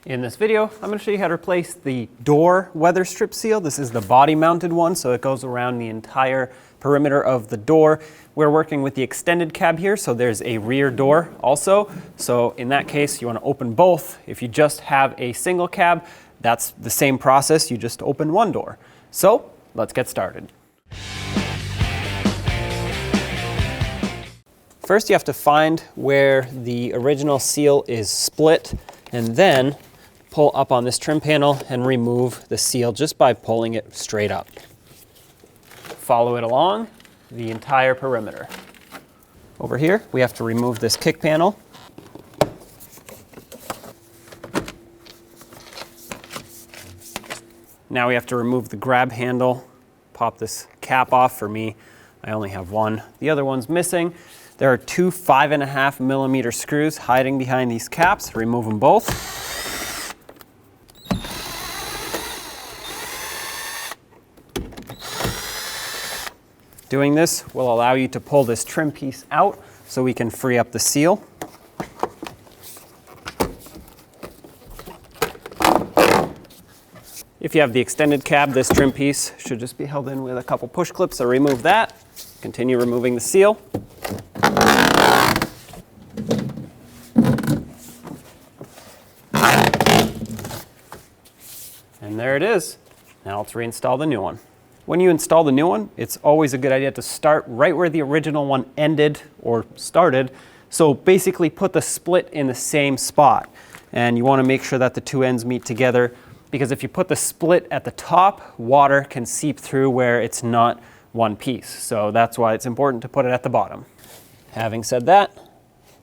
In this video, I'm going to show you how to replace the door weather strip seal. This is the body mounted one, so it goes around the entire perimeter of the door. We're working with the extended cab here, so there's a rear door also. So in that case, you want to open both. If you just have a single cab, that's the same process, you just open one door. So let's get started. First, you have to find where the original seal is split, and then pull up on this trim panel and remove the seal just by pulling it straight up. Follow it along the entire perimeter. Over here, we have to remove this kick panel. Now we have to remove the grab handle, pop this cap off. For me, I only have one. The other one's missing. There are two 5.5 millimeter screws hiding behind these caps. Remove them both. Doing this will allow you to pull this trim piece out so we can free up the seal. If you have the extended cab, this trim piece should just be held in with a couple push clips, so remove that. Continue removing the seal. And there it is. Now let's reinstall the new one. When you install the new one, it's always a good idea to start right where the original one ended or started. So basically put the split in the same spot. And you want to make sure that the two ends meet together, because if you put the split at the top, water can seep through where it's not one piece. So that's why it's important to put it at the bottom. Having said that,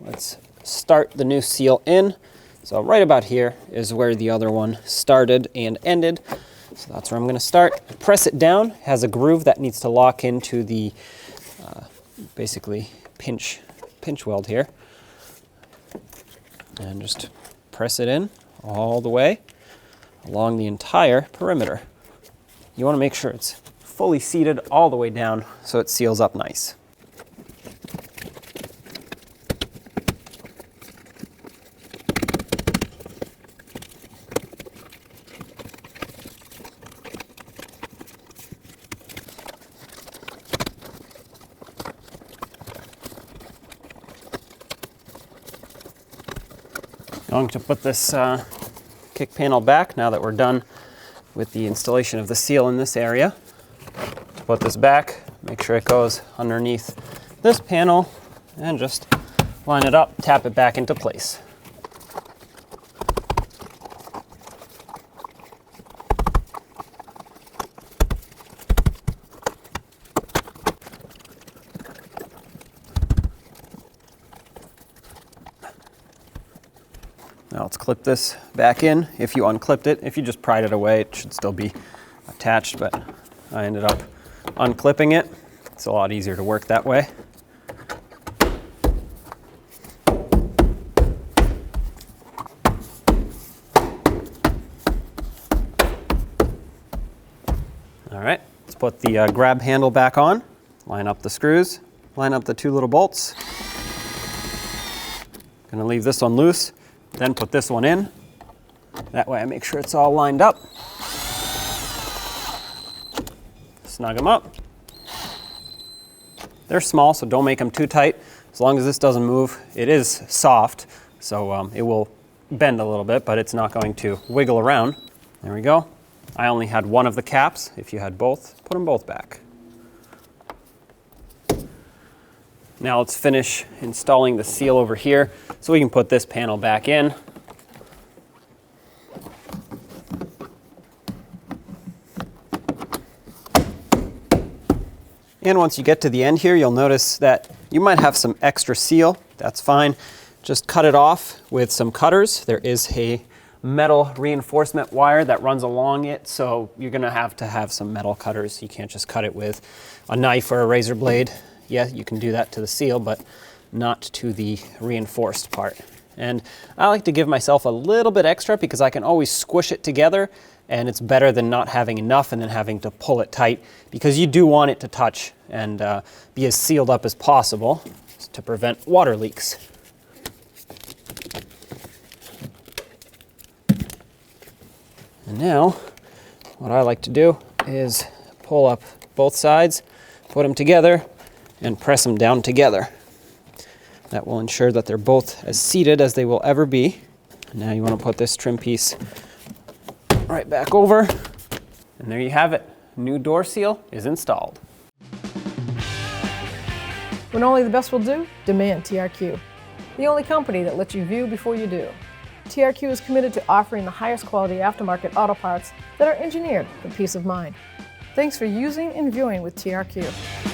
let's start the new seal in. So right about here is where the other one started and ended. So that's where I'm going to start. Press it down. It has a groove that needs to lock into the basically pinch weld here. And just press it in all the way along the entire perimeter. You want to make sure it's fully seated all the way down so it seals up nice. Going to put this kick panel back now that we're done with the installation of the seal in this area. Put this back, make sure it goes underneath this panel, and just line it up, tap it back into place. Now let's clip this back in. If you unclipped it, if you just pried it away, it should still be attached, but I ended up unclipping it. It's a lot easier to work that way. All right, let's put the grab handle back on, line up the screws, line up the two little bolts. Gonna leave this one loose. Then put this one in. That way I make sure it's all lined up. Snug them up. They're small, so don't make them too tight. As long as this doesn't move, it is soft, so it will bend a little bit, but it's not going to wiggle around. There we go. I only had one of the caps. If you had both, put them both back. Now let's finish installing the seal over here so we can put this panel back in. And once you get to the end here, you'll notice that you might have some extra seal. That's fine. Just cut it off with some cutters. There is a metal reinforcement wire that runs along it, so you're going to have some metal cutters. You can't just cut it with a knife or a razor blade. Yeah, you can do that to the seal, but not to the reinforced part. And I like to give myself a little bit extra because I can always squish it together, and it's better than not having enough and then having to pull it tight, because you do want it to touch and be as sealed up as possible to prevent water leaks. And now, what I like to do is pull up both sides, put them together, and press them down together. That will ensure that they're both as seated as they will ever be. And now you want to put this trim piece right back over. And there you have it. New door seal is installed. When only the best will do, demand TRQ. The only company that lets you view before you do. TRQ is committed to offering the highest quality aftermarket auto parts that are engineered for peace of mind. Thanks for using and viewing with TRQ.